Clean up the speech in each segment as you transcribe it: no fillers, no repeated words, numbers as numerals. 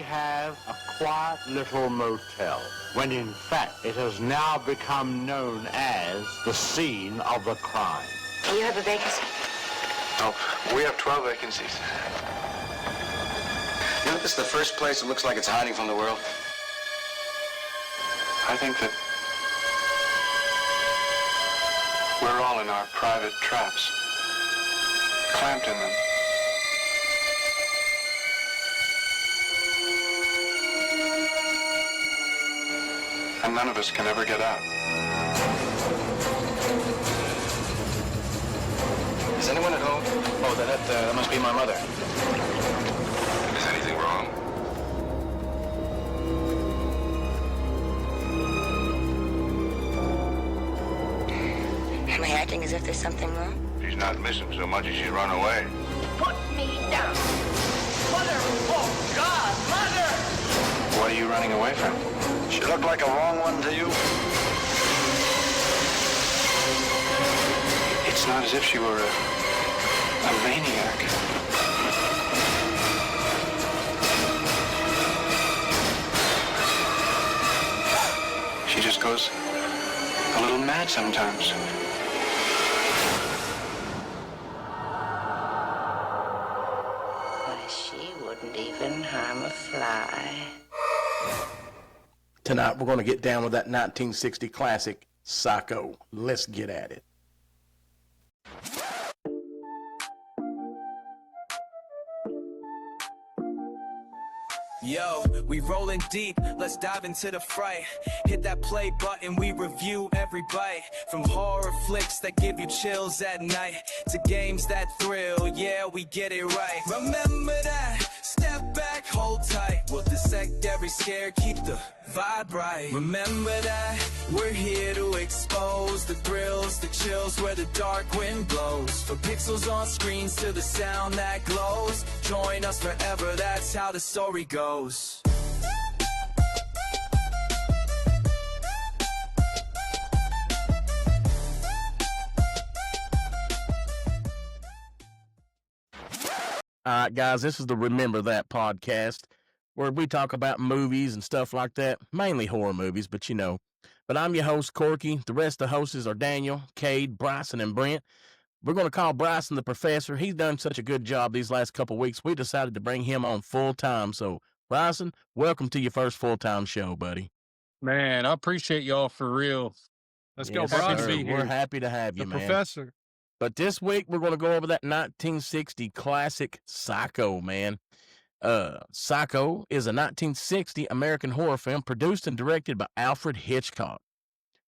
have a quiet little motel, when in fact it has now become known as the scene of the crime. Do you have a vacancy? Oh, we have 12 vacancies. You know, this is the first place that looks like it's hiding from the world. I think that we're all in our private traps, clamped in them. And none of us can ever get out. Is anyone at home? Oh, that must be my mother. Is anything wrong? Am I acting as if there's something wrong? She's not missing so much as she's run away. Put me down! Mother! Oh, God! Mother! What are you running away from? She looked like a wrong one to you? It's not as if she were a maniac. She just goes a little mad sometimes. Why, she wouldn't even harm a fly. Tonight, we're going to get down with that 1960 classic, Psycho. Let's get at it. Yo, we rolling deep, let's dive into the fray. Hit that play button, we review every bite. From horror flicks that give you chills at night to games that thrill, yeah, we get it right. Remember that, step back, hold tight. We'll dissect every scare, keep the vibe right. Remember that, we're here to expose the thrills, the chills where the dark wind blows. From pixels on screens to the sound that glows. Join us forever, that's how the story goes. All right, guys, this is the Remember That podcast, where we talk about movies and stuff like that, mainly horror movies, but you know. But I'm your host, Corky. The rest of the hosts are Daniel, Cade, Bryson, and Brent. We're going to call Bryson the professor. He's done such a good job these last couple weeks, we decided to bring him on full-time. So, Bryson, welcome to your first full-time show, buddy. Man, I appreciate y'all for real. Let's Yes, go, Bryson. sir. We're happy to have you, The man. professor. But this week, we're going to go over that 1960 classic Psycho, man. Psycho is a 1960 American horror film produced and directed by Alfred Hitchcock.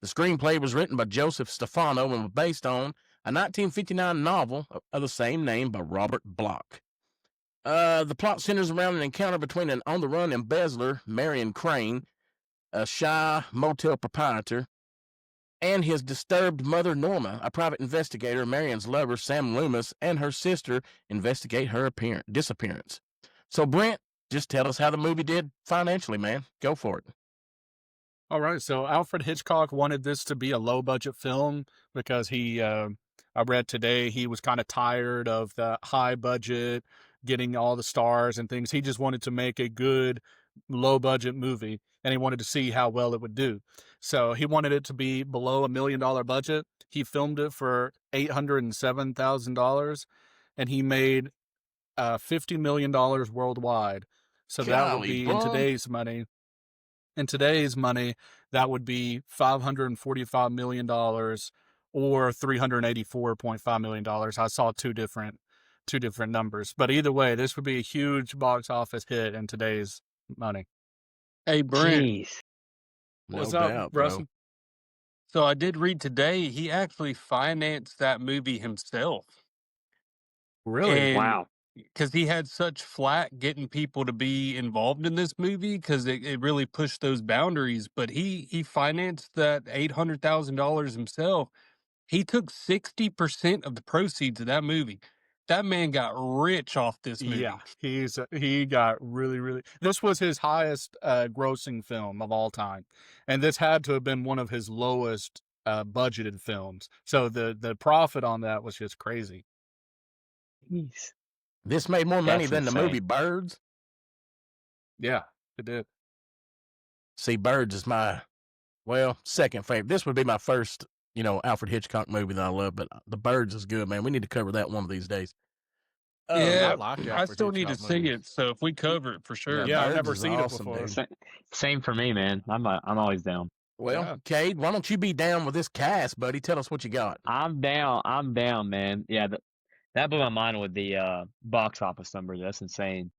The screenplay was written by Joseph Stefano and was based on a 1959 novel of the same name by Robert Bloch. The plot centers around an encounter between an on-the-run embezzler, Marion Crane, a shy motel proprietor, and his disturbed mother, Norma. A private investigator, Marion's lover, Sam Loomis, and her sister investigate her disappearance. So, Brent, just tell us how the movie did financially, man. Go for it. All right. So Alfred Hitchcock wanted this to be a low budget film because I read today, he was kind of tired of the high budget, getting all the stars and things. He just wanted to make a good low budget movie, and he wanted to see how well it would do. So he wanted it to be below $1 million budget. He filmed it for $807,000, and he made $50 million worldwide. So that would be in today's money. In today's money, that would be $545 million or $384.5 million. I saw two different numbers, but either way, this would be a huge box office hit in today's money. Hey, Brent. Jeez. What's No up, doubt, bro. Russell? So I did read today he actually financed that movie himself. Really? Wow. Because he had such flack getting people to be involved in this movie because it really pushed those boundaries. But he financed that $800,000 himself. He took 60% of the proceeds of that movie. That man got rich off this movie. Yeah, he got really. This was his highest grossing film of all time, and this had to have been one of his lowest budgeted films. So the profit on that was just crazy. Jeez. This made more money That's than the insane. movie Birds. Yeah, it did. See, Birds is my, second favorite. This would be my first, Alfred Hitchcock movie that I love, but The Birds is good, man. We need to cover that one of these days. I Yeah, like I Alfred still need to Hitchcock see movies. it. So if we cover it for Yeah, sure. Yeah, I've Birds never is seen it awesome, before. dude. Same for me, man. I'm always down. Well, Yeah. Cade, why don't you be down with this cast, buddy? Tell us what you got. I'm down. I'm down, man. Yeah, that blew my mind with the box office numbers. That's insane.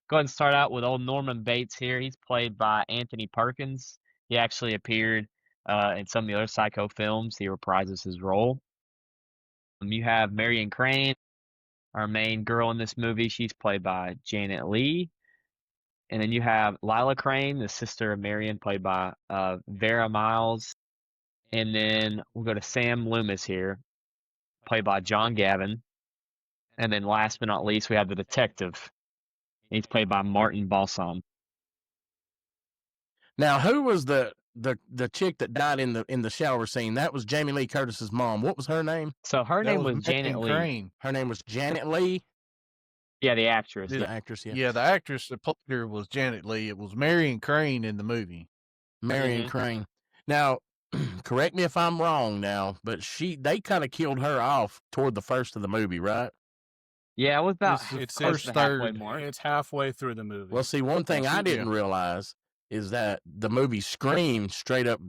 Go ahead and start out with old Norman Bates here. He's played by Anthony Perkins. He actually appeared in some of the other Psycho films. He reprises his role. You have Marion Crane, our main girl in this movie. She's played by Janet Leigh. And then you have Lila Crane, the sister of Marion, played by Vera Miles. And then we'll go to Sam Loomis here, played by John Gavin. And then last but not least, we have the detective. He's played by Martin Balsam. Now, who was the chick that died in the shower scene? That was Jamie Lee Curtis's mom. What was her name? So her That name was Janet Marion Leigh. Crane. Her name was Janet Leigh. Yeah, the actress. The Yeah. actress, Yeah, the actress that played her was Janet Leigh. It was Marion Crane in the movie. Marion Crane. Now, correct me if I'm wrong now, but they kind of killed her off toward the first of the movie, right? Yeah, it was about It's close his to the halfway third. mark. It's halfway through the movie. Well, see, one thing I didn't realize is that the movie Scream straight up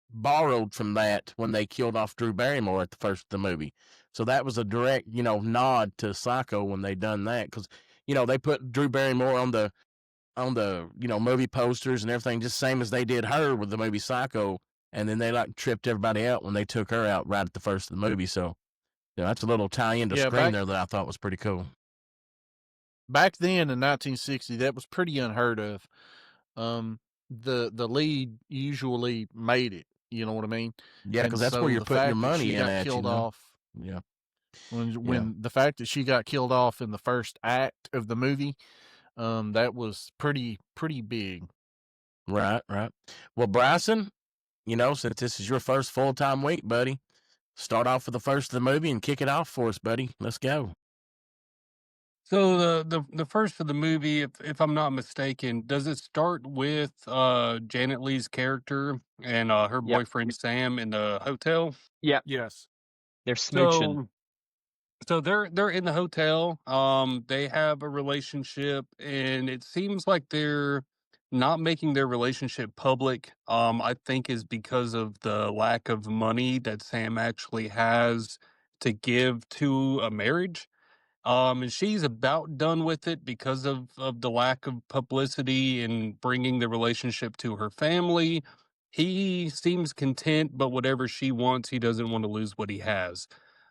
borrowed from that when they killed off Drew Barrymore at the first of the movie. So that was a direct, nod to Psycho when they done that, because they put Drew Barrymore on the movie posters and everything, just same as they did her with the movie Psycho, and then they tripped everybody out when they took her out right at the first of the movie. So that's a little tie into Scream there that I thought was pretty cool. Back then in 1960, that was pretty unheard of. The lead usually made it. You know what I mean? Yeah, because that's where you're putting your money in at. Killed off. Yeah. When the fact that she got killed off in the first act of the movie, that was pretty big. Right. Well, Bryson, since this is your first full-time week, buddy, start off with the first of the movie and kick it off for us, buddy. Let's go. So the first of the movie, if I'm not mistaken, does it start with Janet Leigh's character and her boyfriend Sam in the hotel? Yep. Yes. They're smooching. So they're in the hotel. They have a relationship, and it seems like they're not making their relationship public. I think is because of the lack of money that Sam actually has to give to a marriage. And she's about done with it because of the lack of publicity and bringing the relationship to her family. He seems content, but whatever she wants, he doesn't want to lose what he has.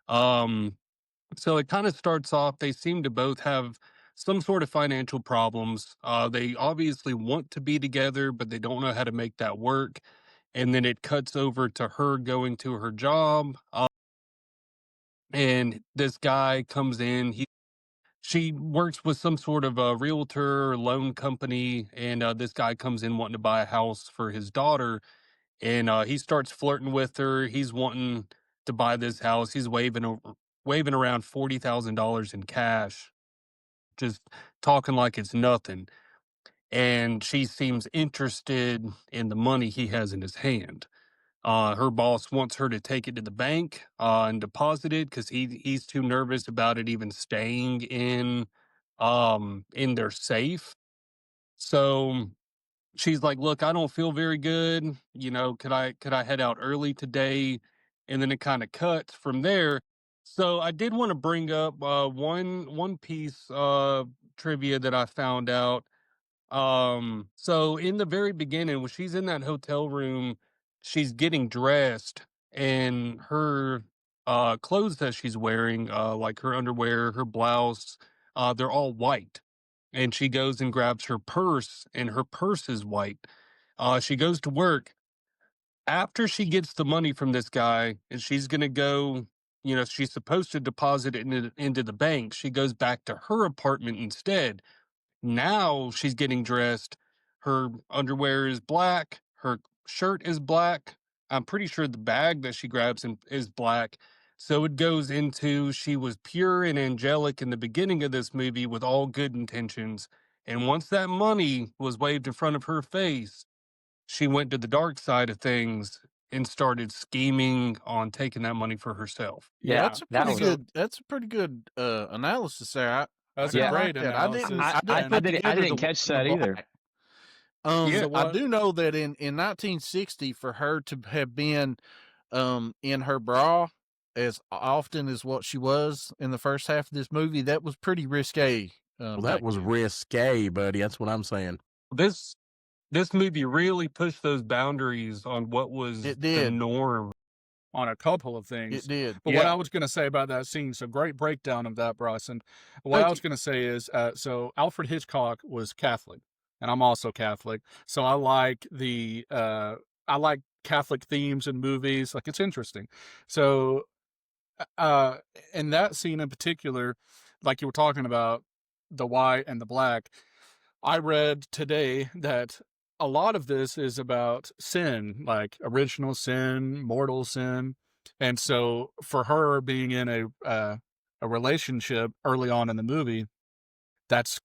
So it kind of starts off, they seem to both have some sort of financial problems. They obviously want to be together, but they don't know how to make that work. And then it cuts over to her going to her job. And this guy comes in. She works with some sort of a realtor or loan company, and this guy comes in wanting to buy a house for his daughter, and he starts flirting with her. He's wanting to buy this house. He's waving around $40,000 in cash, just talking like it's nothing. And she seems interested in the money he has in his hand. Her boss wants her to take it to the bank and deposit it because he's too nervous about it even staying in their safe. So she's like, "Look, I don't feel very good. Could I head out early today?" And then it kind of cuts from there. So I did want to bring up one piece of trivia that I found out. So in the very beginning, when she's in that hotel room, she's getting dressed, and her clothes that she's wearing, like her underwear, her blouse, they're all white. And she goes and grabs her purse, and her purse is white. She goes to work. After she gets the money from this guy, and she's gonna go, she's supposed to deposit it into the bank. She goes back to her apartment instead. Now she's getting dressed. Her underwear is black. Her shirt is black. I'm pretty sure the bag that she grabs is black. So it goes into she was pure and angelic in the beginning of this movie with all good intentions. And once that money was waved in front of her face, she went to the dark side of things and started scheming on taking that money for herself. Yeah, Yeah, that's a that pretty was good. That's a pretty good analysis there. That's I a kinda great like that. analysis, I didn't and put I together didn't the catch white and the that either. black. Yeah. I do know that in 1960, for her to have been in her bra as often as what she was in the first half of this movie, that was pretty risque. Well, back that was then. risque, buddy. That's what I'm saying. This movie really pushed those boundaries on what was It the did. norm. On a couple of things. It did. But what Yeah. I was going to say about that scene, so great breakdown of that, Bryson. What Thank I was you. going to say is, so Alfred Hitchcock was Catholic, and I'm also Catholic. So I like I like Catholic themes in movies. Like, it's interesting. So, in that scene in particular, like you were talking about, the white and the black, I read today that a lot of this is about sin, like original sin, mortal sin. And so for her being in a relationship early on in the movie, that's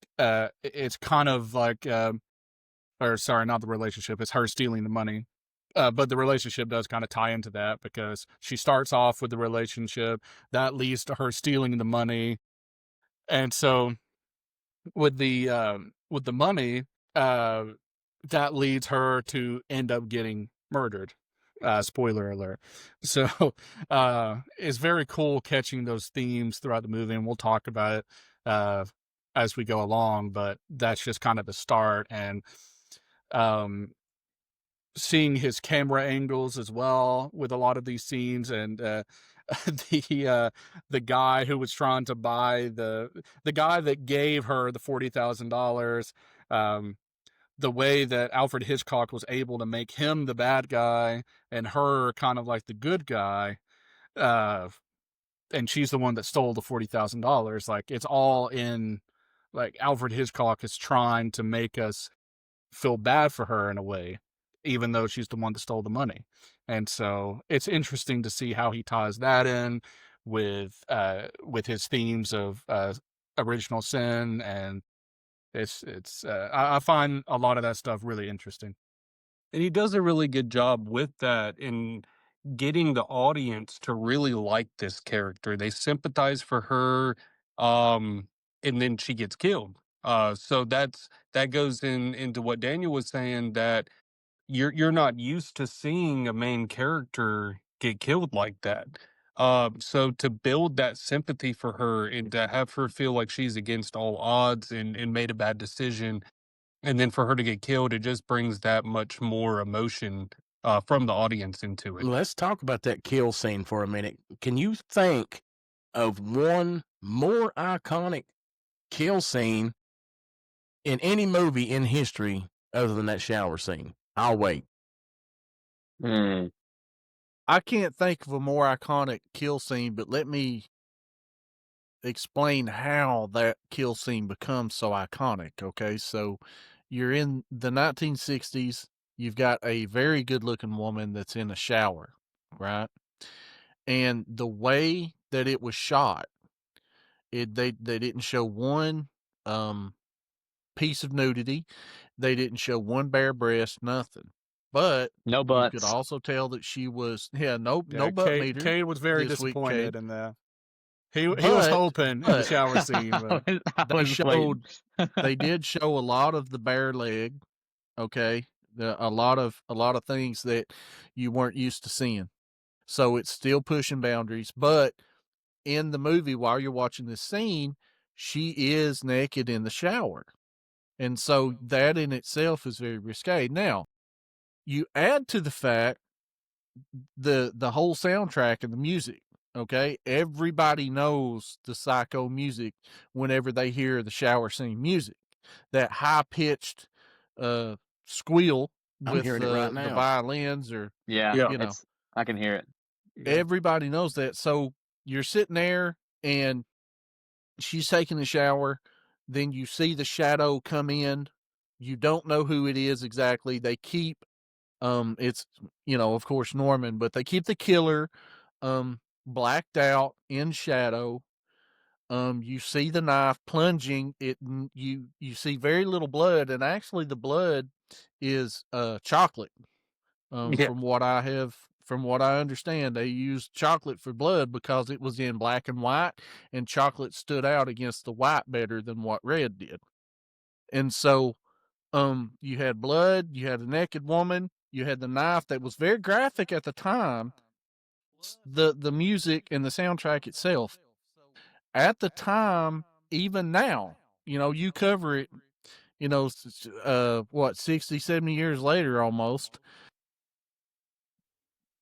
it's kind of like or sorry, not the relationship, it's her stealing the money. But the relationship does kind of tie into that because she starts off with the relationship that leads to her stealing the money. And so with the money, uh, that leads her to end up getting murdered. Spoiler alert. So it's very cool catching those themes throughout the movie, and we'll talk about it as we go along. But that's just kind of the start, and um, seeing his camera angles as well with a lot of these scenes, and the guy who was trying to buy the guy that gave her the $40,000, the way that Alfred Hitchcock was able to make him the bad guy and her kind of like the good guy, and she's the one that stole the $40,000. Like, it's all in, like, Alfred Hitchcock is trying to make us feel bad for her in a way, even though she's the one that stole the money. And so it's interesting to see how he ties that in with his themes of original sin, and I find a lot of that stuff really interesting. And he does a really good job with that in getting the audience to really like this character. They sympathize for her, and then she gets killed. So that goes into what Daniel was saying, that you're not used to seeing a main character get killed like that. So to build that sympathy for her and to have her feel like she's against all odds and made a bad decision, and then for her to get killed, it just brings that much more emotion from the audience into it. Let's talk about that kill scene for a minute. Can you think of one more iconic kill scene in any movie in history other than that shower scene? I'll wait. I can't think of a more iconic kill scene, but let me explain how that kill scene becomes so iconic. Okay, so you're in the 1960s. You've got a very good looking woman that's in a shower, right? And the way that it was shot, they didn't show one piece of nudity. They didn't show one bare breast, nothing. But No you could butts. also tell that she was no Yeah, butt meter. Cade was very this week, disappointed Cade. in that. He was hoping in the shower scene, but they showed they did show a lot of the bare leg. Okay, a lot of things that you weren't used to seeing. So it's still pushing boundaries. But in the movie, while you're watching this scene, she is naked in the shower, and so that in itself is very risque. Now, you add to the fact the whole soundtrack and the music. Okay, everybody knows the Psycho music whenever they hear the shower scene music. That high pitched squeal I'm with hearing it right the now. violins, or Yeah, you know, I can hear it. everybody knows that. So you're sitting there and she's taking a shower, then you see the shadow come in. You don't know who it is exactly. They keep it's, of course, Norman, but they keep the killer blacked out in shadow. You see the knife plunging. You see very little blood, and actually the blood is chocolate. Yeah. From what I understand, they used chocolate for blood because it was in black and white, and chocolate stood out against the white better than what red did. And so, you had blood, you had a naked woman, you had the knife that was very graphic at the time. The music and the soundtrack itself at the time, even now, you cover it, 60, 70 years later almost,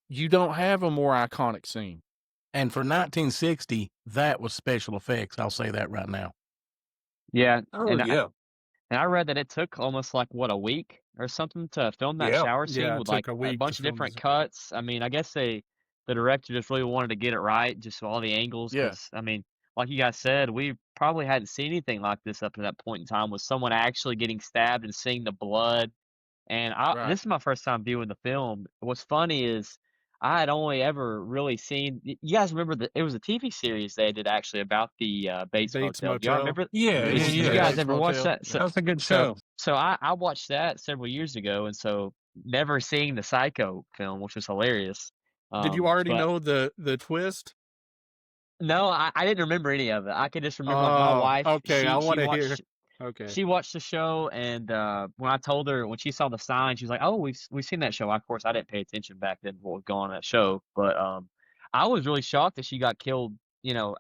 you don't have a more iconic scene. And for 1960, that was special effects. I'll say that right now. Yeah, Oh yeah. and I read that it took almost like what, a week or something to film that Yeah. shower scene Yeah, it with took like a a week to bunch of film different this. cuts. I mean, I guess the director just really wanted to get it right, just so all the angles. Yeah. Because I mean, like you guys said, we probably hadn't seen anything like this up to that point in time, with someone actually getting stabbed and seeing the blood. And Right. this is my first time viewing the film. What's funny is I had only ever really seen. You guys remember that it was a TV series they did actually about the Bates Bates Motel. Do y'all Motel. remember? Yeah, Did yeah, you yeah. guys Bates ever watch Motel. that? Yeah. That's a good So, show. so I watched that several years ago, and so never seeing the Psycho film, which was hilarious. Did you already But know the twist? no, I didn't remember any of it. I could just remember like my Oh, wife. okay. I She want to hear. watched Okay. she watched the show, and when I told her, when she saw the sign, she was like, "Oh, we've seen that show." Of course, I didn't pay attention back then to what was going on in that show, but I was really shocked that she got killed,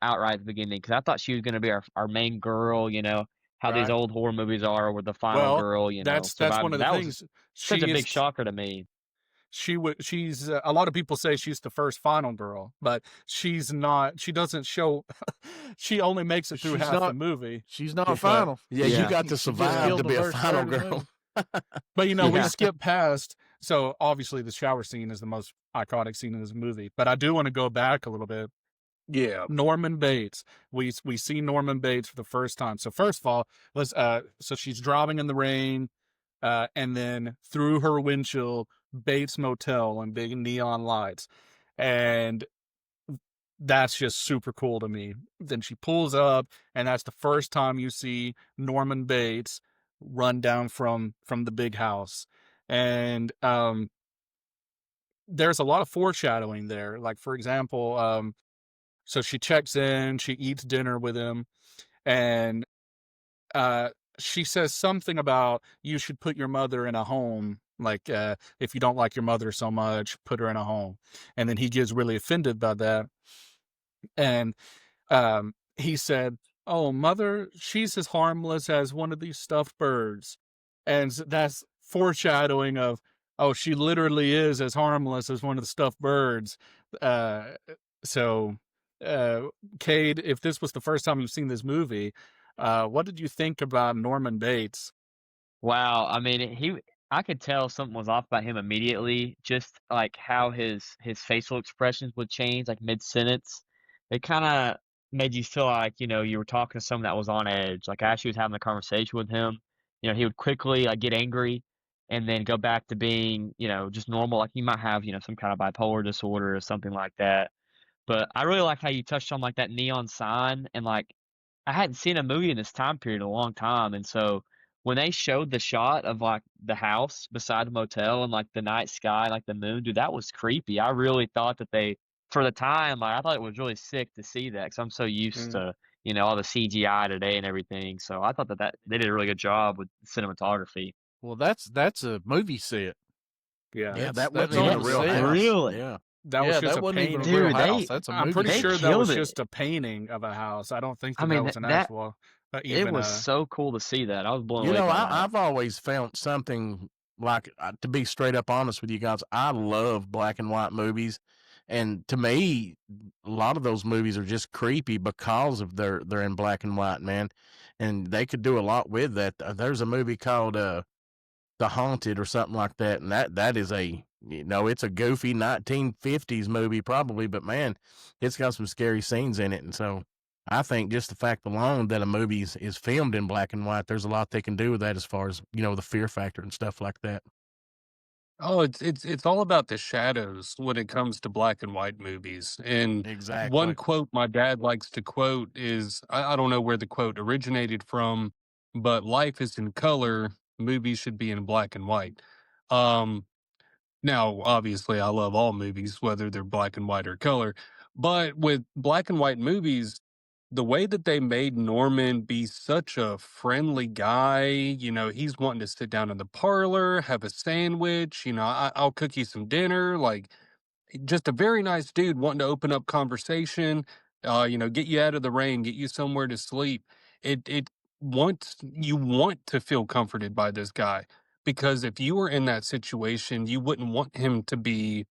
outright at the beginning, because I thought she was going to be our main girl. How these Right. old horror movies are, with the final Well, girl, that's one surviving. of But the that was things. such a She big is. shocker to me. She's a lot of people say she's the first final girl, but she's not. She doesn't show. She only makes it through She's half the not- movie. She's not But- final. Yeah, you Yeah. got to She just survive killed to the be a first final third of the girl. But we Yeah. skip past. So obviously the shower scene is the most iconic scene in this movie. But I do want to go back a little bit. Yeah. Norman Bates. We see Norman Bates for the first time. So first of all, let's so she's driving in the rain, and then through her windshield, Bates Motel and big neon lights. And that's just super cool to me. Then she pulls up, and that's the first time you see Norman Bates run down from the big house. And there's a lot of foreshadowing there. Like, for example, so she checks in, she eats dinner with him, and she says something about, you should put your mother in a home. Like, if you don't like your mother so much, put her in a home. And then he gets really offended by that. And he said, "Oh, mother, she's as harmless as one of these stuffed birds." And that's foreshadowing of, oh, she literally is as harmless as one of the stuffed birds. So, Cade, if this was the first time you've seen this movie, what did you think about Norman Bates? Wow, I mean, I could tell something was off about him immediately, just like how his facial expressions would change like mid-sentence. It kind of made you feel like, you were talking to someone that was on edge. Like as she was having a conversation with him, he would quickly like get angry and then go back to being, just normal. Like he might have, some kind of bipolar disorder or something like that. But I really like how you touched on like that neon sign, and like I hadn't seen a movie in this time period in a long time, and so when they showed the shot of like the house beside the motel and like the night sky, like the moon, dude, that was creepy. I really thought that for the time, like I thought it was really sick to see that, because I'm so used to all the CGI today and everything. So I thought that they did a really good job with cinematography. Well, that's a movie set. Yeah, Yeah, that that's wasn't even a all real set. house. Really? Yeah. that Yeah, was just that a wasn't even painting. a real Dude, house. That's a I'm movie pretty they set. sure that was killed it. just a painting of a house. I don't think I that mean, was an that actual, it even was so cool to see that. I was blown You away know, by that. I've always found something like, to be straight up honest with you guys, I love black and white movies. And to me, a lot of those movies are just creepy because of they're in black and white, man. And they could do a lot with that. There's a movie called The Haunted or something like that, and that is it's a goofy 1950s movie probably, but man, it's got some scary scenes in it. And so I think just the fact alone that a movie is filmed in black and white, there's a lot they can do with that as far as, the fear factor and stuff like that. Oh, it's all about the shadows when it comes to black and white movies. And one Exactly. quote my dad likes to quote is I don't know where the quote originated from, but life is in color, movies should be in black and white. Um, Now, obviously, I love all movies, whether they're black and white or color. But with black and white movies, the way that they made Norman be such a friendly guy, he's wanting to sit down in the parlor, have a sandwich, I'll cook you some dinner. Like, just a very nice dude wanting to open up conversation, get you out of the rain, get you somewhere to sleep. It wants you want to feel comforted by this guy because if you were in that situation, you wouldn't want him to be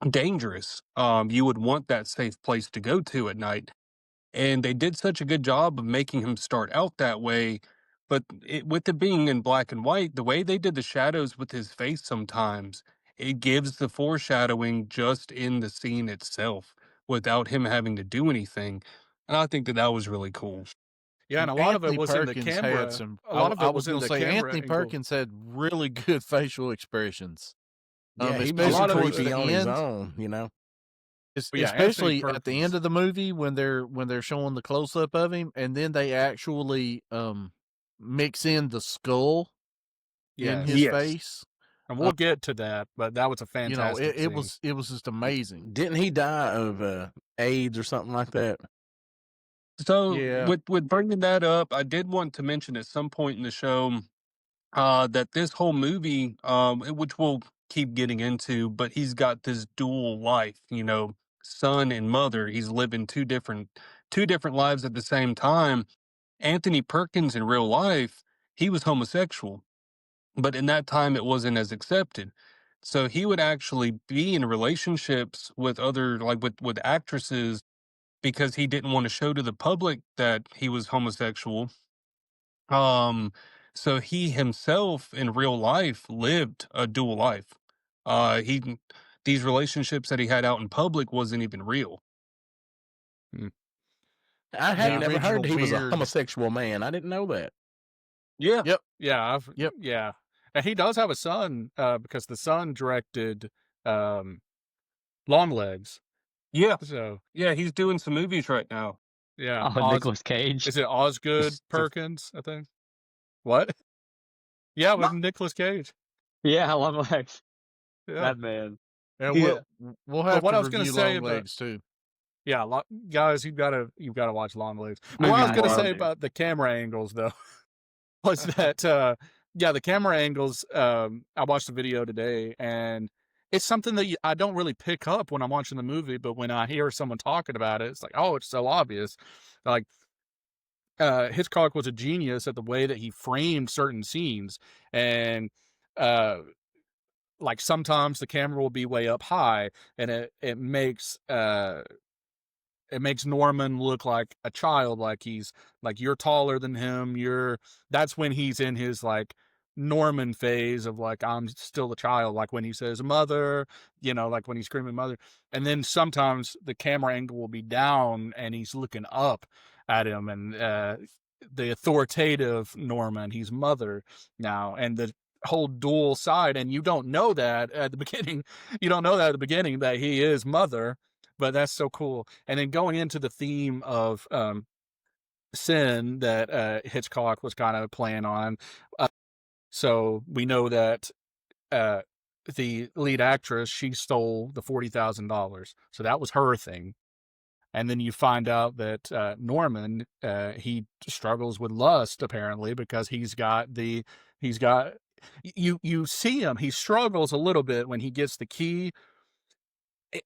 dangerous. You would want that safe place to go to at night. And they did such a good job of making him start out that way. But with it being in black and white, the way they did the shadows with his face sometimes, it gives the foreshadowing just in the scene itself without him having to do anything. And I think that that was really cool. Yeah, and a lot of it Anthony was in the Perkins had camera. some. A lot of I it was was in going to the say camera Anthony angle. Perkins had really good facial expressions. Yeah, he was especially towards creepy the on his end. own, Yeah, Anthony Especially at the Perkins. end of the movie when they're showing the close up of him, and then they actually mix in the skull in his Yes. face. And we'll get to that, but that was a fantastic it scene. was just amazing. Didn't he die of AIDS or something like that? So Yeah. with bringing that up, I did want to mention at some point in the show that this whole movie, which we'll keep getting into, but he's got this dual life, son and mother. He's living two different lives at the same time. Anthony Perkins in real life, he was homosexual, but in that time it wasn't as accepted. So he would actually be in relationships with other, like with actresses, because he didn't want to show to the public that he was homosexual. um, so he himself in real life lived a dual life. He These relationships that he had out in public wasn't even real. I had never heard original he was a beard. homosexual man. I didn't know that. Yeah. Yep. Yeah, Yep. yeah. And he does have a son, because the son directed Longlegs. Yeah. So Yeah, he's doing some movies right now. yeah, Oh, Nicolas Cage. Is it Osgood Perkins? I think. What? Yeah, with Nicolas Cage. Yeah, Longlegs. Yeah. That man. And Yeah. we'll have what to I was gonna review say Long about- Legs too. Yeah, guys, you've got to watch Longlegs. I What I was got gonna it. say about the camera angles though was that the camera angles. I watched the video today, and it's something that I don't really pick up when I'm watching the movie, but when I hear someone talking about it, it's like, oh, it's so obvious. Like Hitchcock was a genius at the way that he framed certain scenes, and like sometimes the camera will be way up high, and it makes Norman look like a child, like he's like, you're taller than him. That's when he's in his like Norman phase of like, I'm still a child, like when he says mother, like when he's screaming mother. And then sometimes the camera angle will be down and he's looking up at him, and the authoritative Norman, he's mother now, and the whole dual side, and you don't know that at the beginning. You don't know that at the beginning that he is mother. But that's so cool. And then going into the theme of sin that Hitchcock was kind of playing on. So we know that the lead actress, she stole the $40,000. So that was her thing. And then you find out that Norman, he struggles with lust apparently, because you see him, he struggles a little bit when he gets the key.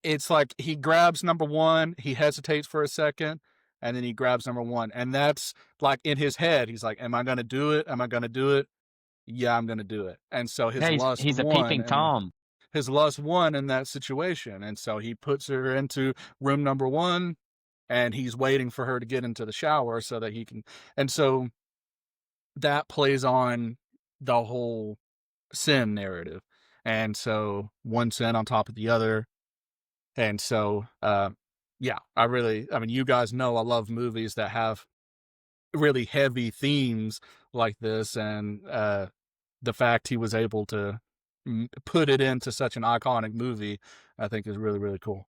It's like he grabs number one, he hesitates for a second, and then he grabs number one. And that's like in his head, he's like, am I going to do it? Am I going to do it? Yeah, I'm going to do it. And so his lust he's a won. peeping Tom. His lust won in that situation. And so he puts her into room number one, and he's waiting for her to get into the shower so that he can. And so that plays on the whole sin narrative. And so one sin on top of the other. And so, yeah, I mean, you guys know I love movies that have really heavy themes like this, and the fact he was able to put it into such an iconic movie, I think is really, really cool.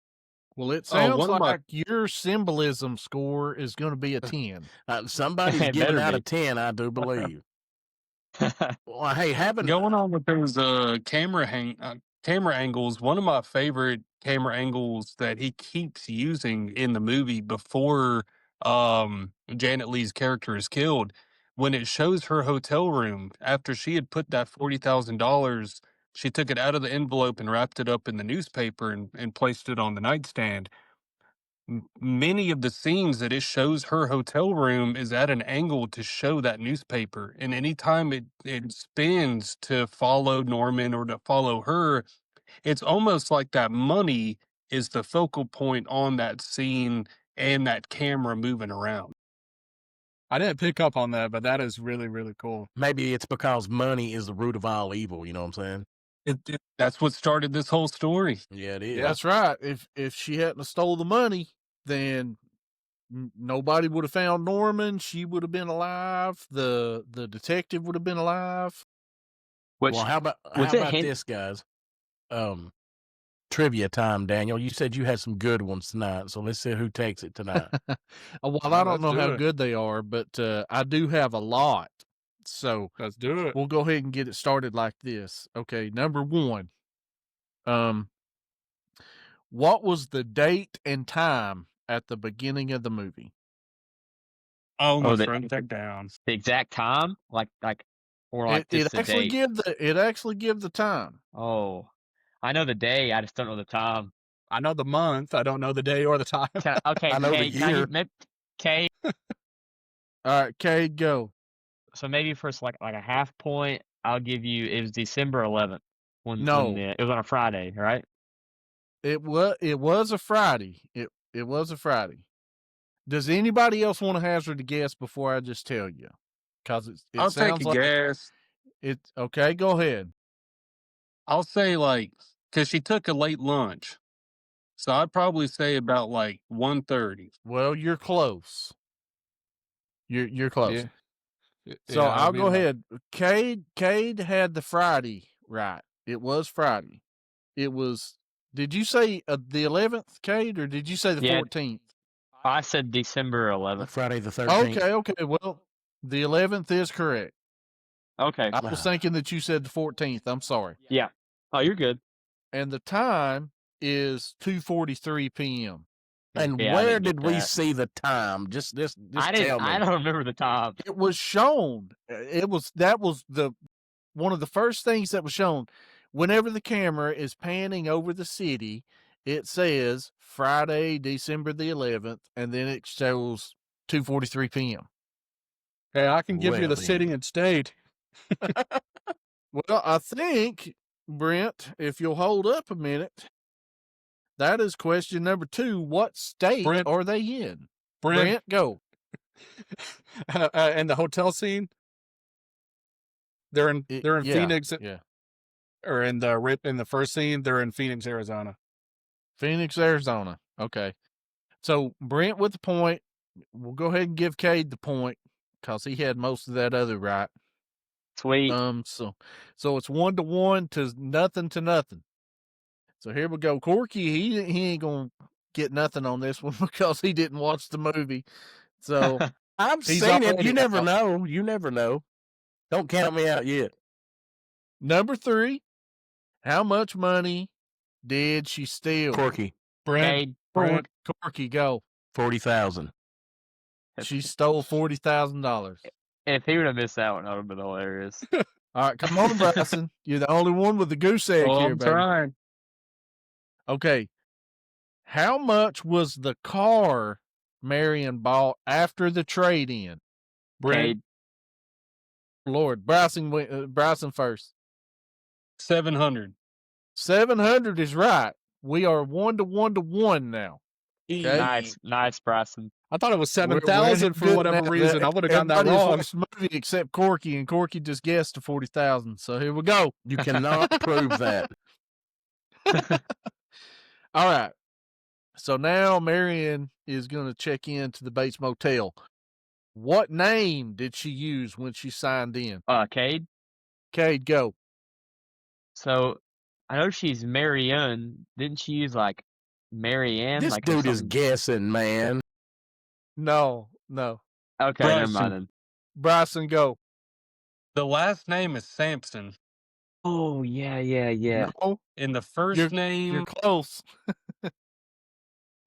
Well, it sounds like your symbolism score is going to be a 10. Somebody's giving out a 10, I do believe. Well, hey, going on with those camera angles, one of my favorite camera angles that he keeps using in the movie before Janet Leigh's character is killed, when it shows her hotel room after she had put that $40,000, she took it out of the envelope and wrapped it up in the newspaper and placed it on the nightstand. Many of the scenes that it shows her hotel room is at an angle to show that newspaper. And anytime it spins to follow Norman or to follow her, it's almost like that money is the focal point on that scene and that camera moving around. I didn't pick up on that, but that is really, really cool. Maybe it's because money is the root of all evil. You know what I'm saying? That's what started this whole story. Yeah, it is. Yeah. That's right. If she hadn't stole the money, then nobody would have found Norman. She would have been alive. The detective would have been alive. Well, how about this, guys? Trivia time, Daniel. You said you had some good ones tonight, so let's see who takes it tonight. Well, I don't know how good they are, but I do have a lot. So let's do it. We'll go ahead and get it started like this. Okay, number 1. What was the date and time at the beginning of the movie? Oh, let's write that down. The exact time, or it actually give the time. Oh, I know the day. I just don't know the time. I know the month. I don't know the day or the time. Okay, I know the year. Cade. All right, Cade, go. So maybe for like a half point, I'll give you. It was December 11th. No, it was on a Friday, right? It was a Friday. It was a Friday. Does anybody else want to hazard a guess before I just tell you? Because I'll take a guess. It's okay. Go ahead. I'll say because she took a late lunch, so I'd probably say about 1:30. Well, you're close. You're close. Yeah. So I'll go ahead. Cade had the Friday right. It was Friday. It was. Did you say the 11th, Cade, or did you say the 14th? I said December 11th. Friday the 13th. Okay. Well, the 11th is correct. Okay. I was thinking that you said the 14th. I'm sorry. Yeah. Oh, you're good. And the time is 2:43 p.m. And where did we see the time? Just tell me. I don't remember the time. It was shown. That was one of the first things that was shown. Whenever the camera is panning over the city, it says Friday, December the 11th, and then it shows 2:43 p.m. Hey, I can give you the city and state. Well, I think, Brent, if you'll hold up a minute, that is question number 2. What state are they in? Brent, go. And the hotel scene, they're in Phoenix. Yeah. Or in the first scene, they're in Phoenix, Arizona. Phoenix, Arizona. Okay. So Brent with the point. We'll go ahead and give Cade the point because he had most of that other right. Sweet. So it's 1-1 to nothing. So here we go. Corky, he ain't gonna get nothing on this one because he didn't watch the movie. So I've seen it. You never know. You never know. Don't count me out yet. Number 3. How much money did she steal? Corky. Brent. Corky, go. 40,000. She stole $40,000. If he would have missed that one, that would have been hilarious. All right, come on, Bryson. You're the only one with the goose egg here, I'm baby. trying. Okay. How much was the car Marion bought after the trade-in? Brent. Lord, Bryson first. 700. 700 is right. We are 1-1 now. Okay? Nice, Bryson. I thought it was 7,000 for whatever reason. I would have gotten that wrong. Watched the movie except Corky, and Corky just guessed to 40,000. So here we go. You cannot prove that. All right. So now Marion is going to check into the Bates Motel. What name did she use when she signed in? Cade. Cade, go. So I know she's Marion. Didn't she use like Marianne? This like dude is something? guessing, man. No. Okay, never Bryson. mind then. Bryson, go. The last name is Sampson. Oh yeah. No, And the first you're name close.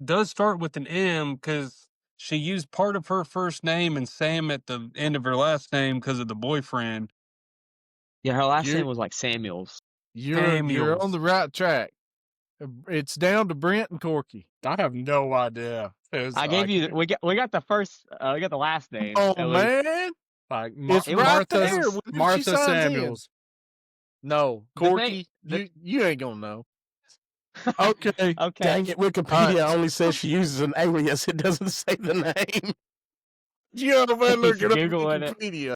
does start with an M because she used part of her first name and Sam at the end of her last name because of the boyfriend. Yeah, her last You're- name was like Samuels. You're on Samuels. the right track. It's down to Brent and Corky. I have no idea. I gave you. We got the first. We got the last name. Oh at least. man, Like it's It was- right Martha, there. Whenever she Martha signs Samuels. In. No, The thing- Corky, you ain't gonna know. Okay. Okay. Dang it, Wikipedia only says she uses an alias. It doesn't say the name. You over there looking up Googling it. Wikipedia.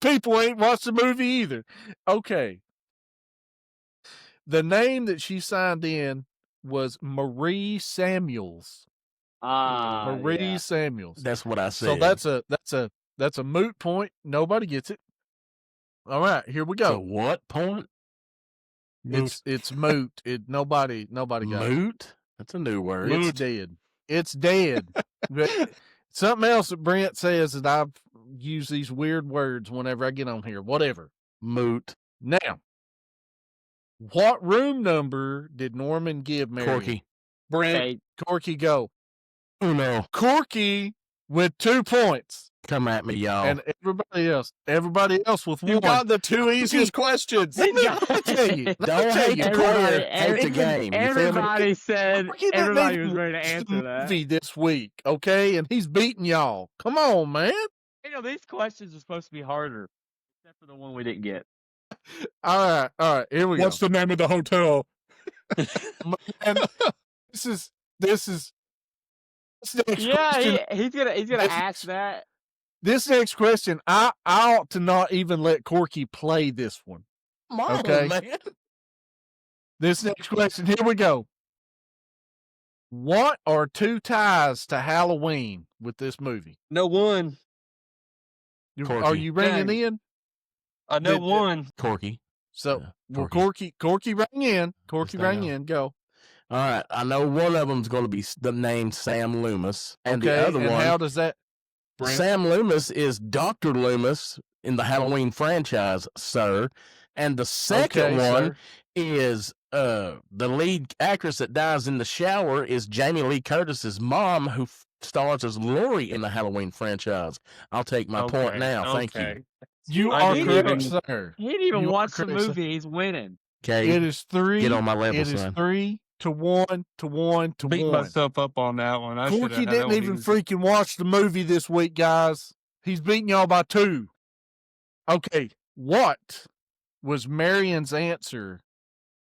People ain't watched the movie either. Okay. The name that she signed in was Marie Samuels. Marie Yeah. Samuels. That's what I said. So that's a moot point. Nobody gets it. All right, here we So go. what point? It's moot. Nobody got it. Moot? That's a new word. It's dead. It's dead. But something else that Brent says that I've used these weird words whenever I get on here. Whatever. Moot. Now, what room number did Norman give Mary? Corky. Brent. Okay. Corky, go. Uno. Corky with 2 points. Come at me, y'all. And everybody else with You one. got the 2 easiest questions. Let me tell you. Don't hate the player, hate the game. You feel me? Everybody said. Corky didn't Everybody even was ready to watch answer the that. movie this week, okay? And he's beating y'all. Come on, man. You know, these questions are supposed to be harder, except for the one we didn't get. All right. Here we What's go. the name of the hotel? And this is this next Yeah, question. he's gonna ask that. This next question, I ought to not even let Corky play this one. Come on, Okay. man. This next question, here we go. What are 2 ties to Halloween with this movie? No one. Are Corky. you ringing Dang. in? I know one. Corky. So, Yeah, well, Corky. Corky rang in. Corky Stay rang on. in. Go. All right. I know one of them's going to be the name Sam Loomis. And Okay. the other and one, how does that? Brent? Sam Loomis is Dr. Loomis in the Halloween franchise, sir. And the second Okay, one sir. is the lead actress that dies in the shower is Jamie Lee Curtis's mom, who stars as Lori in the Halloween franchise. I'll take my point Okay, now. Thank you. okay. You I are didn't correct, even- sir. He didn't even You are watch the correct, sir. movie. He's winning. Okay. It is 3. Get on my level, It is son. 3 to 1 to 1 to Beat 1. myself up on that one. I should Corky have. didn't even freaking watch the movie this week, guys. He's beating y'all by 2. Okay, what was Marion's answer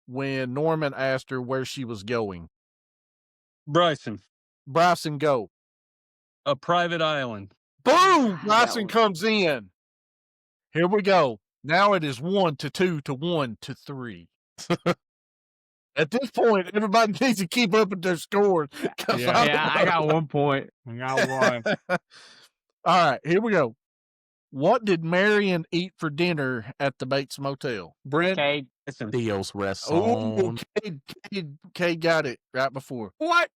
when Norman asked her where she was going? Bryson, Bryson, go. a private island. Boom! That Bryson one. comes in. Here we go. Now it is 1 to 2 to 1 to 3. At this point, everybody needs to keep up with their scores. 'cause Yeah. Yeah, I got 1 point. I got one. All right, here we go. What did Marion eat for dinner at the Bates Motel? Brent. Okay. Listen, Dios Oh, Rason. Kay got it right before. What?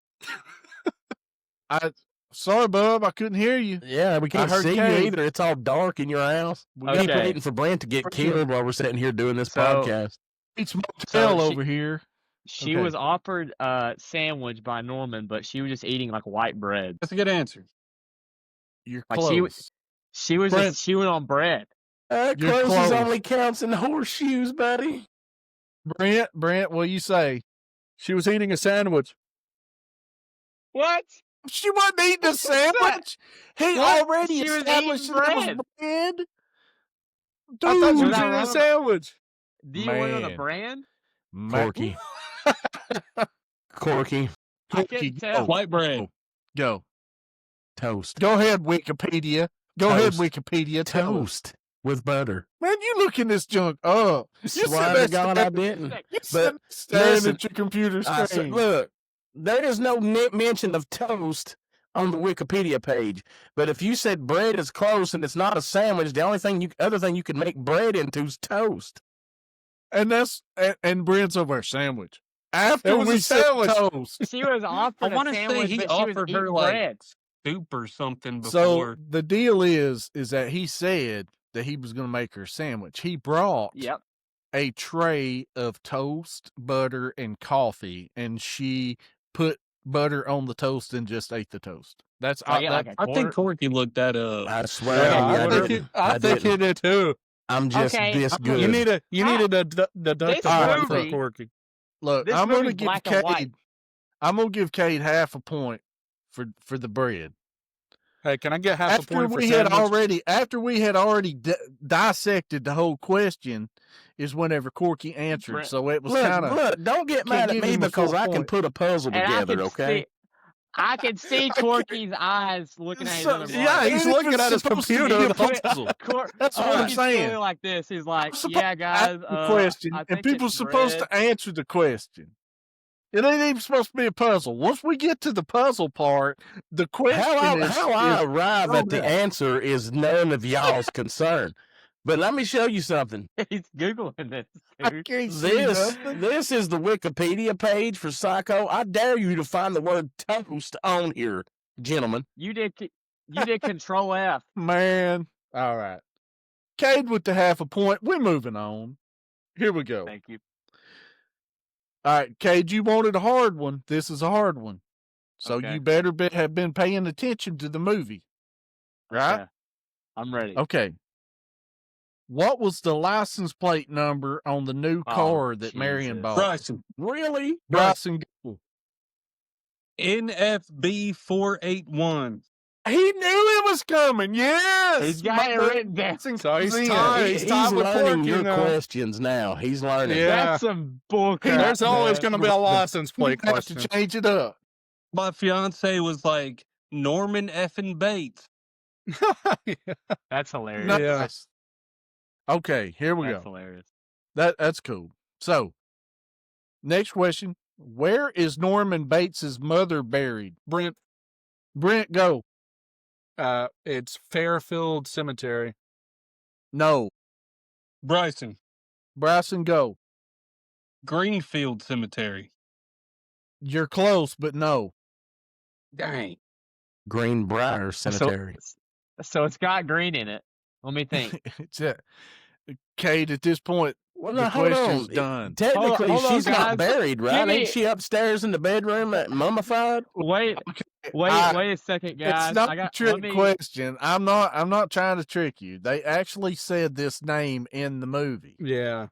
Sorry, bub, I couldn't hear you. Yeah, we can't heard see Kay. you either. It's all dark in your house. We keep Okay. waiting for Brent to get Okay. killed while we're sitting here doing this So- podcast. Bates Motel she- over here. She Okay. was offered a sandwich by Norman, but she was just eating like white bread. that's a good answer. You're Like, close. she was Brent. she went on bread. You're Closes close. only counts in horseshoes, buddy. Brent, what do you say? She was eating a sandwich. What? She wasn't eating a sandwich. He What? already She was established eating that it was bread. bread. Dude, I thought she Was was I eating a wrong? sandwich. Do you win on the Man. brand? Corky. Corky. I Corky, couldn't tell. White bread. Go. Toast. Go ahead, Wikipedia. Go ahead, Toast. Wikipedia. Tell us. Toast with butter. Man, you looking this junk up. You Swear to God, I didn't. staring listen, at your computer I said, screen. look, there is no mention of toast on the Wikipedia page. But if you said bread is close and it's not a sandwich, the only thing other thing you can make bread into is toast. And Brent's over a sandwich. After It was we a said sandwich. toast. She was I offered a want to say sandwich, he but she was offered eating her like bread. soup or something So before. the deal is that he said that he was going to make her a sandwich. He brought Yep. a tray of toast, butter, and coffee, and she put butter on the toast and just ate the toast. That's So I get like a I think quarter. Corky looked that up. I swear Yeah, on you, I I think didn't. I think he did too. I'm just Okay, this You good. need to deduct This a point for movie- Corky. Look, This I'm going to movie's give black and white. Cade. I'm going to give Cade half a point for the bread. Hey, can I get half a After point for we had already dissected the whole question, is whenever Corky answered. Brent, So it was kind of Look, don't get mad at give me him a because full I can point. put a puzzle and I together. can Okay. I can see Corky's eyes looking at his So- other brother. Yeah, he's And if looking it's at his supposed to computer be a the whole puzzle. Cor- That's what I'm Corky's saying. clearly like this. He's like, I'm supposed yeah, to guys. ask the question, I and think people it's supposed bread. to answer the question. It ain't even supposed to be a puzzle. Once we get to the puzzle part, the question How I arrive at the answer is none of y'all's concern. But let me show you something. He's Googling this, I dude. can't see nothing. This is the Wikipedia page for Psycho. I dare you to find the word toast on here, gentlemen. You did Control F. Man. All right. Cade with the half a point. We're moving on. Here we go. Thank you. All right, Cade, you wanted a hard one. This is a hard one. So Okay. you better have been paying attention to the movie. Right? Okay. I'm ready. Okay. What was the license plate number on the new car that Marion Jesus. bought? Bryson. Really? Bryson. NFB 481. He knew it was coming. Yes. He's got it written down. So he's in. tied. He's He's tied with learning Corky your now. questions now. He's learning. Yeah. That's some bullcrap. There's always man. going to be a license plate You have question. to change it up. My fiance was like Norman effing Bates. That's hilarious. Nice. Okay, here we That's go. hilarious. That's cool. So, next question. Where is Norman Bates's mother buried? Brent, go. it's Fairfield Cemetery. No. Bryson. Bryson, go. Greenfield Cemetery. You're close, but no. Dang. Greenbrier Cemetery. So it's got green in it. Let me think. It's Kate, at this point, Well, the now, hold question's on. done. Technically, Hold on, she's not guys. buried, right? Give Ain't me- she upstairs in the bedroom, mummified? Wait a second, guys. It's not a trick let me, question. I'm not trying to trick you. They actually said this name in the movie. Yeah.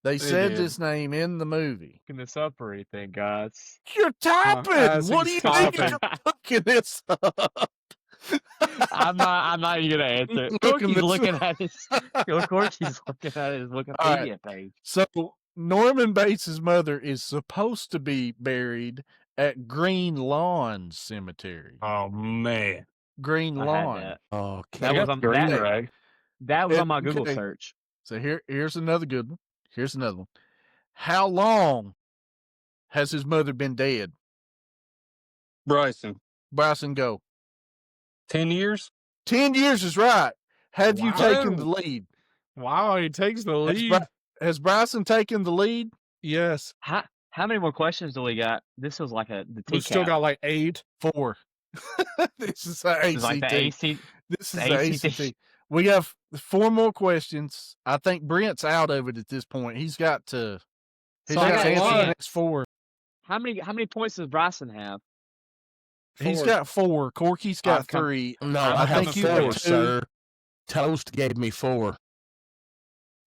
They said did. this name in the movie. looking this up or anything, guys. You're typing. as What do he's you think? typing. You're looking this up. I'm not even gonna answer. Looking Corky's this looking at his Wikipedia right. page. So Norman Bates's mother is supposed to be buried at Green Lawn Cemetery. Oh, man. Green I had Lawn. that. Oh, That was on that was on my Google Okay. search. So here's another good one. Here's another one. How long has his mother been dead? Bryson. Bryson, go. 10 years? 10 years is right. Have you Wow. taken the lead? Wow, he takes the Has, lead. has Bryson taken the lead? Yes. How many more questions do we got? This was like the We TCAP. still got like 8. 4. This is the ACT. It's like the AC. This is the the ACT. ACT. We have 4 more questions. I think Brent's out of it at this point. He's got to. He's So I got got to answer one. the next 4. How many points does Bryson have? He's 4. got 4. Corky's got I've come- 3. No, I'm I have think you 4, got 2. sir. Toast gave me 4.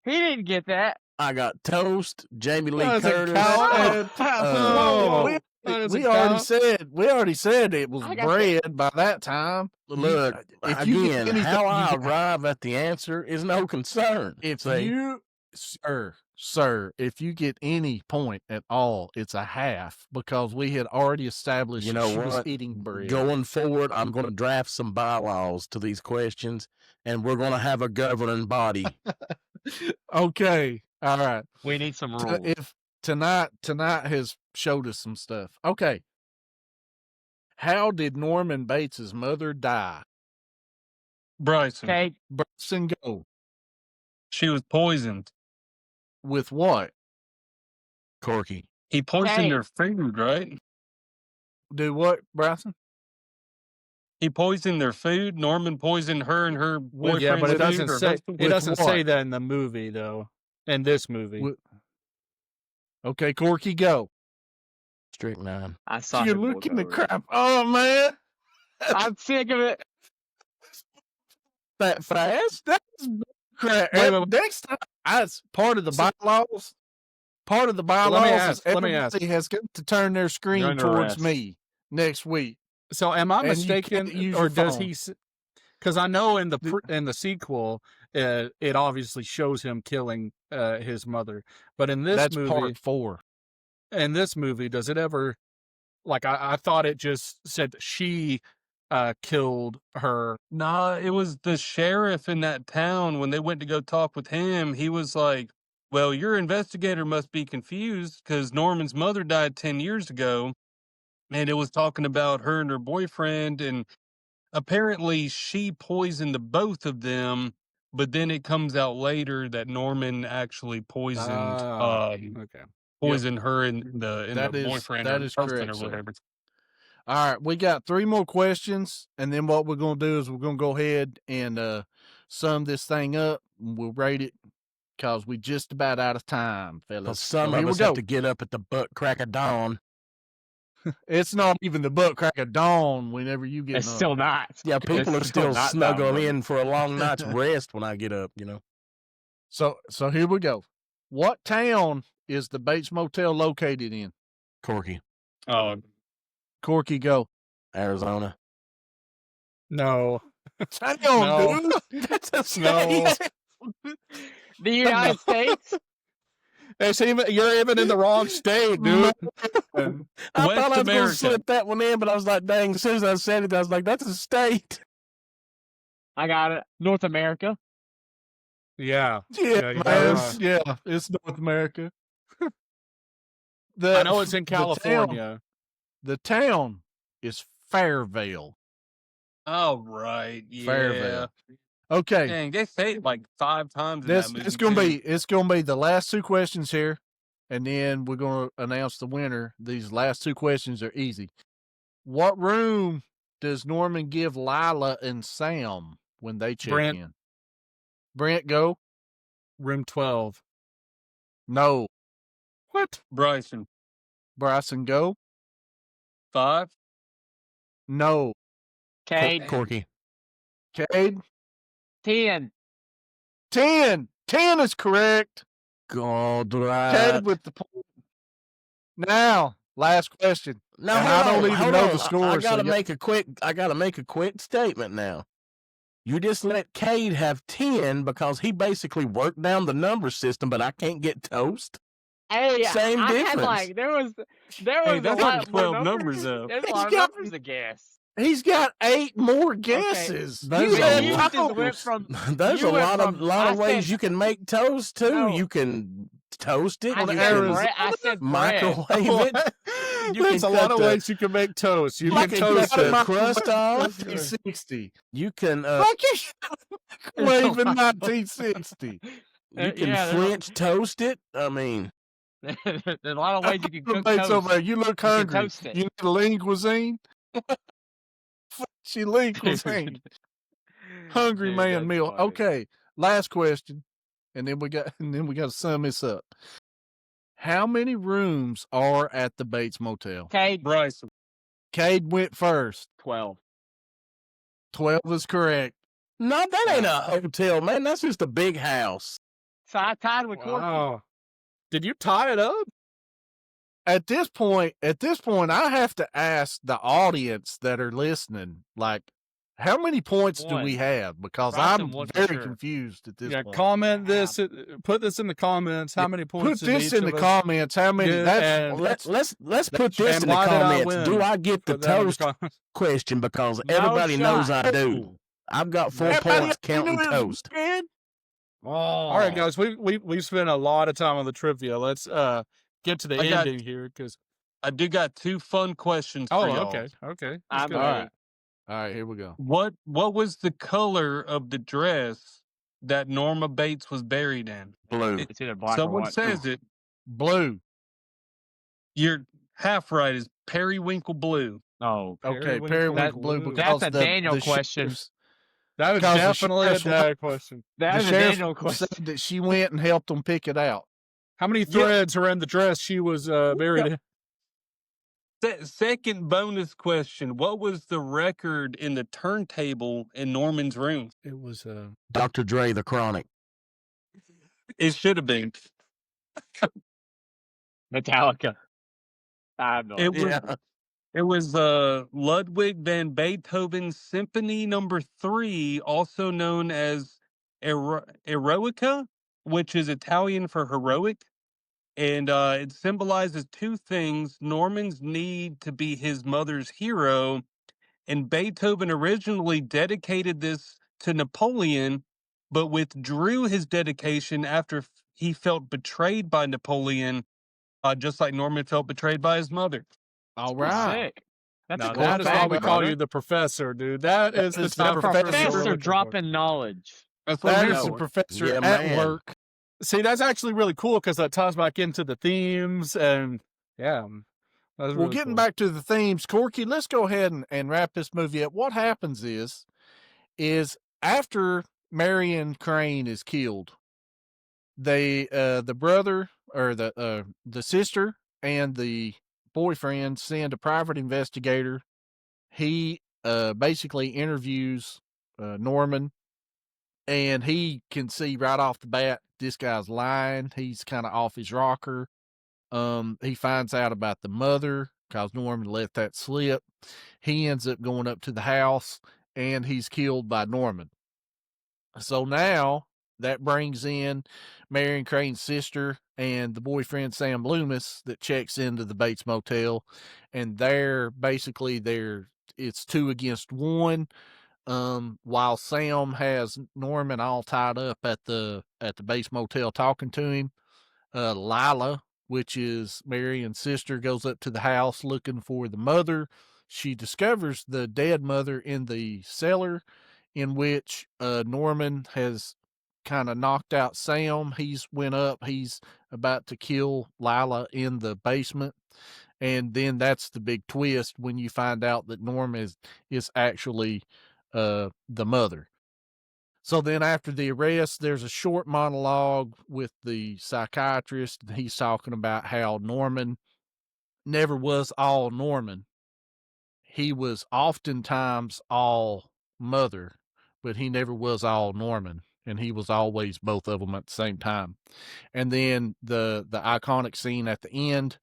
He didn't get that. I got Toast, Jamie Lee That is a Curtis. count. Oh, That is we a already count. said it was I got bread by that time. Look, if you get again, anything, how I you- arrive at the answer is no concern. if See? you, sir, if you get any point at all, it's a half because we had already established You know she was what? eating bread. Going forward, I'm going to draft some bylaws to these questions, and we're going to have a governing body. Okay, all right. We need some T- rules. If tonight has showed us some stuff. Okay. How did Norman Bates's mother die? Bryson. Okay, Bryson, go. She was poisoned. With what? Corky. He poisoned Hey. their food, right? Do what, Bryson? He poisoned their food. Norman poisoned her and her boyfriend's Yeah, but it food doesn't or say husband. it doesn't say what? that in the movie though. In this movie. Okay, Corky, go. Strychnine. I saw You're him look looking the over it. crap. Oh man, I'm sick of it. that fast? That's crap. Wait. Next time, that's part of the bylaws. Part of the Let me bylaws is ask. everybody has got to turn their screen under towards arrest. me next week. So am I And you mistaken, can't use or your does phone. he? Because I know in the sequel, it obviously shows him killing his mother, but in this That's movie, part 4. in this movie, does it ever? Like I thought it just said she killed her. Nah, it was the sheriff in that town when they went to go talk with him. He was like, well, your investigator must be confused because Norman's mother died 10 years ago. And it was talking about her and her boyfriend. And apparently she poisoned the both of them. But then it comes out later that Norman actually poisoned Okay. poisoned her and the boyfriend that or is husband correct, or sir. whatever. All right, we got 3 more questions, and then what we're going to do is we're going to go ahead and sum this thing up, and we'll rate it because we just about out of time, fellas. Some So of here we us go. have to get up at the butt crack of dawn. It's not even the butt crack of dawn whenever you get It's up. still not. Yeah, people are still not snuggling down, in for a long night's rest when I get up, you know. So here we go. What town is the Bates Motel located in? Corky. Oh, Corky, go. Arizona. No. Town, No. dude. That's a state. No. The United States? You're even in the wrong state, dude. I West thought I was going America. to slip that one in, but I was like, dang, as soon as I said it, I was like, that's a state. I got it. North America. Yeah. Yeah, you man. got It's North America. I know it's in California. The town is Fairvale. Oh, right. Yeah. Fairvale. Okay. Dang, they say it like 5 times in that movie. It's gonna be the last 2 questions here, and then we're gonna announce the winner. These last 2 questions are easy. What room does Norman give Lila and Sam when they check in? Brent, go. Room 12. No. What? Bryson. Bryson, go. 5. No. Cade. Corky. Cade. 10. 10. 10 is correct. God, Cade with the point. Now, last question. Now, and I don't even know the score. I gotta make a quick statement now. You just let Cade have 10 because he basically worked down the number system, but I can't get toast. Hey, Same I difference. had like there was Hey, a that's lot like more 12 numbers though. There's a lot of numbers to guess. He's got 8 more guesses. There's You a had lot- You just went from There's you a went lot from- of I ways said- you can make toast too. No. You can toast it. I You said can bread. I said bread. microwave it. You There's a can lot cut of the- ways you can make toast. You You can can toast cut the it. crust off. 1960. You can Microwave in 1960. you can Yeah, there's a- French toast it. I mean, There's a lot of ways you can cook Bates over there, toast. you look can hungry. toast it. You need a lean cuisine? She lean cuisine. Hungry Dude, man that's meal. funny. Okay, last question, and then we got to sum this up. How many rooms are at the Bates Motel? Cade. Bryson. Cade went first. 12. 12 is correct. no, that ain't a hotel, man. That's just a big house. So I tied with Corky. Wow. Did you tie it up? At this point, I have to ask the audience that are listening, like, how many points do One. we have? Because Bryson I'm won for very sure. confused at this Yeah, point. comment this. Put this in the comments. How many points? Put this did in the each of us comments. How many? get? That's And Let's put this and in the why did I comments. win? Do I get the Put that in the toast comments. question? Because No everybody knows shot. I do. I've got 4 Everybody points counting knew it was toast. red. All right, guys. We've spent a lot of time on the trivia. Let's get to the I got- ending here because. I do got 2 fun questions for y'all. Okay. I'm Let's go. All right. All right, here we go. What was the color of the dress that Norma Bates was buried in? Blue. It's either black or Someone white. says it. Blue. You're half right. Is periwinkle blue? Oh, Okay, periwinkle blue because that's a Daniel question. That was definitely a dad question. That is a Daniel question. Said that she went and helped them pick it out. How many threads are in the dress she was buried in? Second bonus question. What was the record in the turntable in Norman's room? It was Dr. Dre, The Chronic. It should have been Metallica. I have no idea. It was Ludwig van Beethoven's Symphony Number 3, also known as Eroica, which is Italian for heroic. And it symbolizes two things: Norman's need to be his mother's hero, and Beethoven originally dedicated this to Napoleon, but withdrew his dedication after he felt betrayed by Napoleon, just like Norman felt betrayed by his mother. All right. Sick. That's now, a cool that is fact, why we call brother. you the professor, dude. That is the top professor dropping knowledge. That's that is the professor at work. See, that's actually really cool because that ties back into the themes and well, really getting cool. back to the themes, Corky, let's go ahead and wrap this movie up. What happens is after Marion Crane is killed, they the brother or the sister and the boyfriend send a private investigator. He basically interviews Norman, and he can see right off the bat this guy's lying. He's kind of off his rocker. He finds out about the mother because Norman let that slip. He ends up going up to the house, and he's killed by Norman. So now that brings in Marion Crane's sister and the boyfriend, Sam Loomis, that checks into the Bates Motel. And it's 2 against 1. While Sam has Norman all tied up at the Bates Motel talking to him, Lila, which is Marion's sister, goes up to the house looking for the mother. She discovers the dead mother in the cellar, in which Norman has kind of knocked out Sam. He's went up. He's about to kill Lila in the basement. And then that's the big twist when you find out that Norman is actually the mother. So then after the arrest, there's a short monologue with the psychiatrist. He's talking about how Norman never was all Norman. He was oftentimes all mother, but he never was all Norman. And he was always both of them at the same time. And then the iconic scene at the end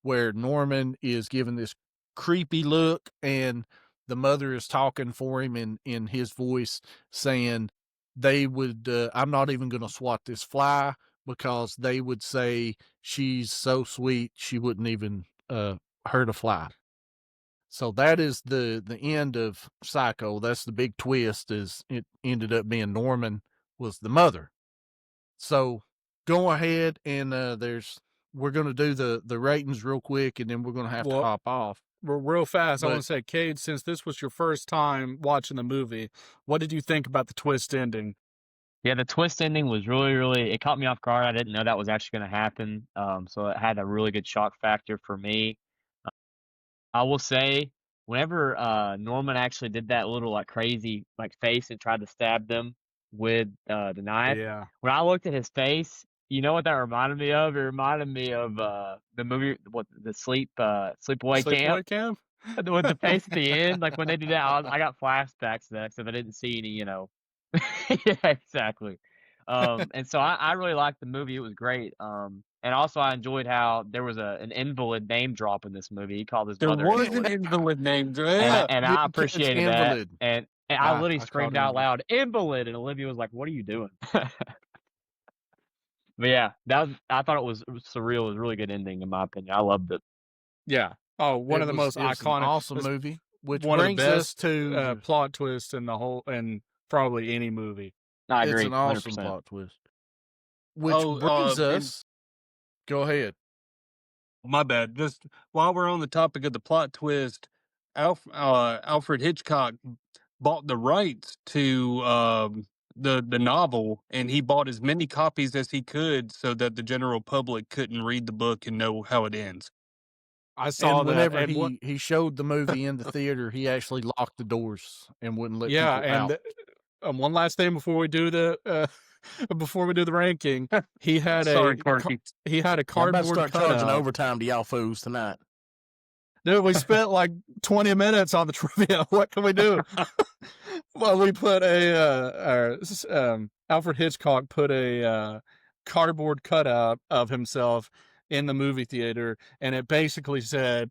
where Norman is given this creepy look and the mother is talking for him in his voice saying they would, I'm not even going to swat this fly because they would say she's so sweet she wouldn't even hurt a fly. So that is the end of Psycho. That's the big twist, is it ended up being Norman was the mother. So go ahead and we're going to do the ratings real quick, and then we're going to have to hop off. Real fast, I want to say, Cade, since this was your first time watching the movie, what did you think about the twist ending? Yeah, the twist ending was really, it caught me off guard. I didn't know that was actually going to happen. So it had a really good shock factor for me. I will say, whenever Norman actually did that little like crazy like face and tried to stab them with the knife, when I looked at his face, you know what that reminded me of? It reminded me of the movie, the Sleepaway Camp? With the face at the end, like when they did that, I got flashbacks to that, except I didn't see any, yeah, exactly. And so I really liked the movie. It was great. And also I enjoyed how there was an invalid name drop in this movie. He called his mother. There was an invalid name drop. And I appreciated that. And I literally screamed out loud, "Invalid!" And Olivia was like, "What are you doing?" But yeah, I thought it was surreal. It was a really good ending in my opinion. I loved it. Yeah. Oh, one of the most iconic, awesome movie. Which one brings of the best us to plot twist in the whole, and probably any movie. I agree. It's an awesome 100%. plot twist. Which brings us. Go ahead. My bad. Just while we're on the topic of the plot twist, Alfred Hitchcock bought the rights to the novel, and he bought as many copies as he could so that the general public couldn't read the book and know how it ends. I saw And that. whenever And he showed the movie in the theater, he actually locked the doors and wouldn't let yeah, people out. and one last thing before we do the ranking, he had Sorry, Corky. he had a I'm about to cardboard start charging cutout. overtime to y'all fools tonight. Dude, we spent like 20 minutes on the trivia. What can we do? Well, we put Alfred Hitchcock put a cardboard cutout of himself in the movie theater, and it basically said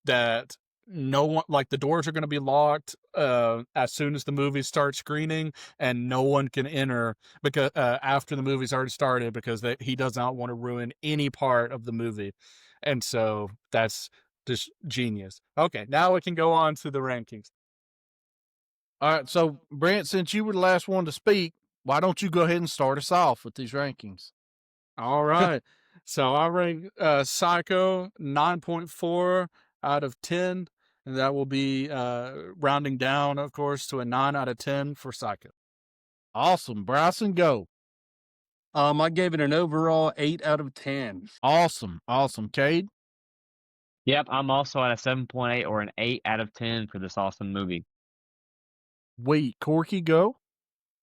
that no one, like, the doors are going to be locked as soon as the movie starts screening, and no one can enter because after the movie's already started, because he does not want to ruin any part of the movie. And so that's just genius. Okay, now we can go on to the rankings. All right, so Brent, since you were the last one to speak, why don't you go ahead and start us off with these rankings? All right. So I rank Psycho 9.4 out of 10, and that will be rounding down, of course, to a 9 out of 10 for Psycho. Awesome. Bryson, go. I gave it an overall 8 out of 10. Awesome. Cade? Yep, I'm also at a 7.8 or an 8 out of 10 for this awesome movie. Corky, go.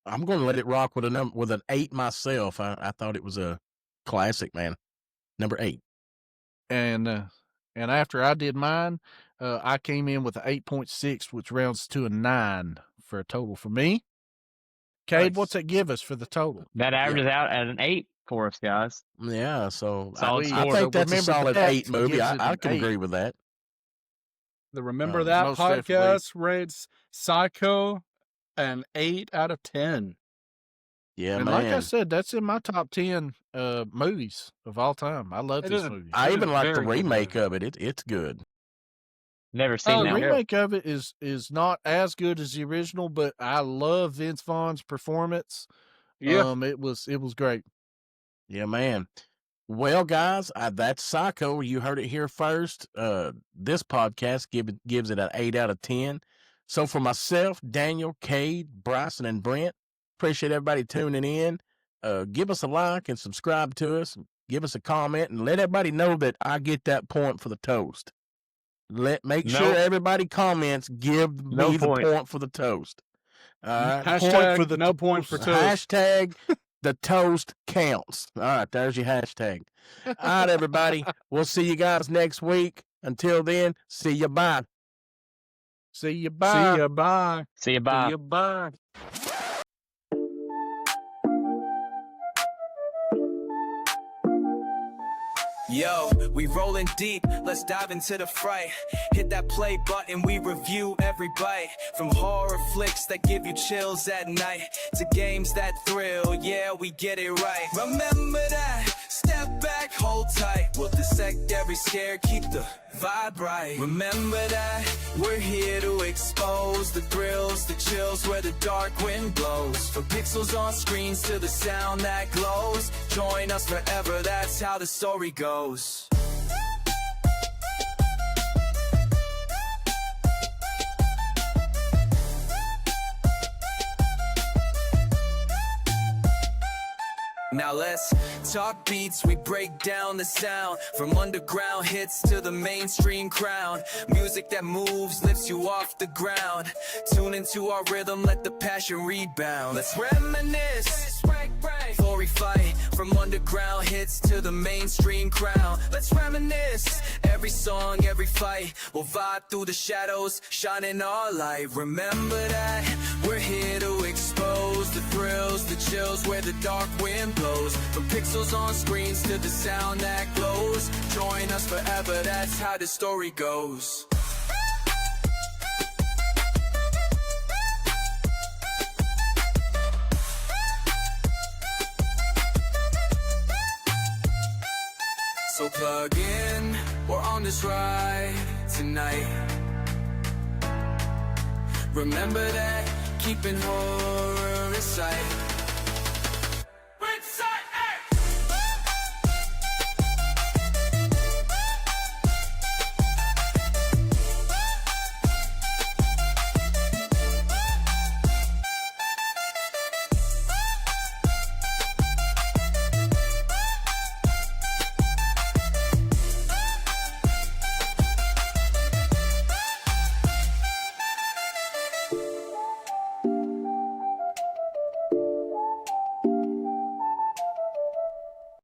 I'm going to let it rock with an 8 myself. I thought it was a classic, man. Number 8. And after I did mine, I came in with an 8.6, which rounds to a 9 for a total for me. Cade, Nice. What's that give us for the total? That averages out at an 8 for us, guys. Yeah, so Solid I score. think that's a solid that 8 movie. gives it I an can 8. agree with that. The Remember That most podcast rates Psycho an 8 out of 10. Yeah, And man. like I said, that's in my top 10 movies of all time. I love this movie. I even like the very good remake movie. of it. It's good. Never seen The that one. remake of it is not as good as the original, but I love Vince Vaughn's performance. Yeah. It was great. Yeah, man. Well, guys, that's Psycho. You heard it here first. This podcast gives it an 8 out of 10. So for myself, Daniel, Cade, Bryson, and Brent, appreciate everybody tuning in. Give us a like and subscribe to us. Give us a comment and let everybody know that I get that point for the toast. Make sure everybody comments. Give me the point for the toast. Hashtag no point for toast. Hashtag the toast counts. All right, there's your hashtag. All right, everybody. We'll see you guys next week. Until then, see you. Bye. See you. Bye. See ya. Bye. See you. Bye. See you. Bye. Yo, we rolling deep, let's dive into the fright. Hit that play button, we review every bite. From horror flicks that give you chills at night to games that thrill, yeah, we get it right. Remember that, step back, hold tight. We'll dissect every scare, keep the vibe right. Remember that, we're here to expose the thrills, the chills where the dark wind blows. From pixels on screens to the sound that glows. Join us forever, that's how the story goes. Now let's talk beats, we break down the sound. From underground hits to the mainstream crown. Music that moves, lifts you off the ground. Tune into our rhythm, let the passion rebound. Let's reminisce, before we fight. From underground hits to the mainstream crown. Let's reminisce, every song, every fight. We'll vibe through the shadows, shining our light. Remember that, we're here to expose the thrills, the chills where the dark wind blows. From pixels on screens to the sound that glows. Join us forever, that's how the story goes. So plug in, we're on this ride tonight. Remember that, keeping horror in sight.